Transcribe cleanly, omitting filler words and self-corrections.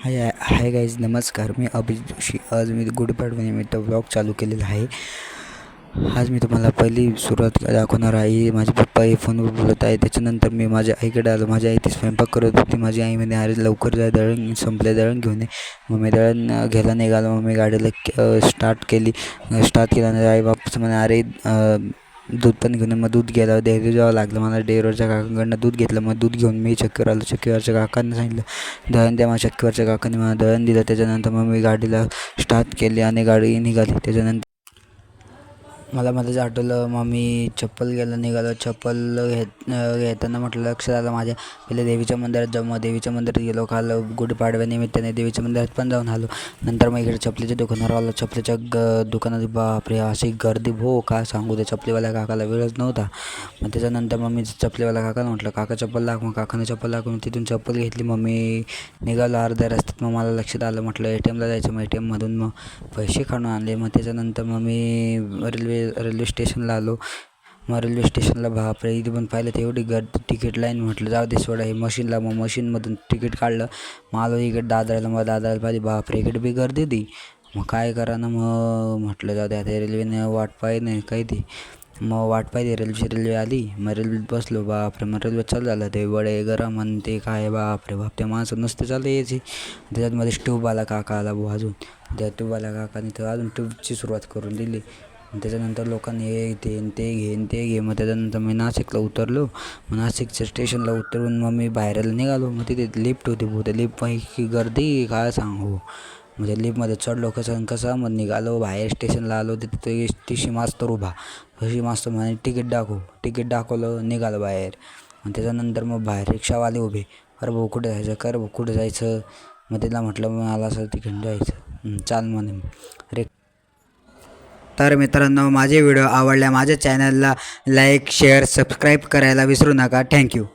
Hi guys, नमस्कार. मी अभिजित जोशी. आज मी गुढीपाडव्यानिमित्त vlog चालू केलेला आहे. आज मी तुम्हाला पहिली सुरुवात दाखवणार आहे. माझे पप्पा हे फोनवर बोलत आहे. त्याच्यानंतर मी माझ्या आईकडे आलो. माझी आई ती स्वयंपाक करत होती. माझी आई म्हणे, अरे लवकर जा, दळण संपले, दळण घेऊन ये. मग मी दळण घ्यायला निघालो. मग मी गाडीला स्टार्ट केलं आणि आई बापाचं म्हणे, अरे दूध पण घेऊन. मग दूध घ्यायला डेअरी जावं लागलं मला. डेअरीवरच्या काकांकडनं दूध घेतलं. मग दूध घेऊन मी चक्कीवर आलो. चक्कीवरच्या काकांनी सांगितलं दळण द्या. मग चक्कीवरच्या काकांनी मला दळण दिलं. त्याच्यानंतर मग मी गाडीला स्टार्ट केली आणि गाडी निघाली. त्याच्यानंतर मला मध्येच आठवलं, मग मी चप्पल घ्यायला निघालो. चप्पल घेताना म्हटलं लक्षात आलं माझ्या, पहिले देवीच्या मंदिरात जाऊ. मग देवीच्या मंदिरात गेलो. काल गुढीपाडव्यानिमित्ताने देवीच्या मंदिरात पण जाऊन आलो. नंतर मग इकडे चपलीच्या दुकानावर आलो. चपलीच्या दुकानात बापरे अशी गर्दी काय सांगू. त्या चपलीवाल्या काकाला वेळच नव्हता. मग त्याच्यानंतर मग मी चपलीवाल्या काकाला म्हटलं, काका चप्पल दाखव. मग काकाने चप्पल दाखवून तिथून चप्पल घेतली. मग मी निघालो अर्ध्या रस्त्यात. मग मला लक्षात आलं, म्हटलं ATMला जायचं. मग ATMमधून मग पैसे काढून आणले. मग त्याच्यानंतर मग मी रेल्वे स्टेशनला आलो. मग रेल्वे स्टेशनला बापरे इथे पण पाहिलं तर एवढी गर्दी, तिकीट लाईन. म्हटलं जाऊ दे सोडा हे मशीनला. मग मशीनमधून तिकीट काढलं. मग आलो इकडे दादराला. मग दादराला पाहिजे बापरे इकडे बी गर्दी होती. मग काय करा ना, मग म्हटलं जाऊ दे आता रेल्वेने वाट पाहिजे नाही काही ती. मग वाट पाहिजे रेल्वे आली. मग रेल्वेत बसलो. बापरे मग रेल्वे चालू झालं. ते वडे गरम आणि ते काय बापरे बाप, त्या माणसं नुसतं चालू यायची. त्याच्यात ट्यूब आला काका आला अजून. त्या ट्यूबवाल्या काकाने तर अजून ट्यूबची सुरुवात करून दिली. त्याच्यानंतर लोकांनी हे ते घे. मग त्याच्यानंतर मी नाशिकला उतरलो. मग नाशिकच्या स्टेशनला उतरून मग मी बाहेरला निघालो. मग तिथे लिफ्ट होती. त्या लिफ्टपैकी गर्दी काय सांगू. म्हणजे लिफ्टमध्ये चढलो कसं मग निघालो बाहेर स्टेशनला आलो. तिथे टीसी मास्तर उभा. टीसी मास्तर म्हणे तिकीट दाखवलं. निघालो बाहेर. मग त्याच्यानंतर मग बाहेर रिक्षावाले उभे. अरे भाऊ कुठे जायचं. मग त्याला म्हटलं मला असं तिकडे जायचं. चाल म्हणे. तर मित्रांनो, माझे व्हिडिओ आवडल्या माझ्या चॅनलला लाईक शेअर सबस्क्राईब करायला विसरू नका. थँक्यू.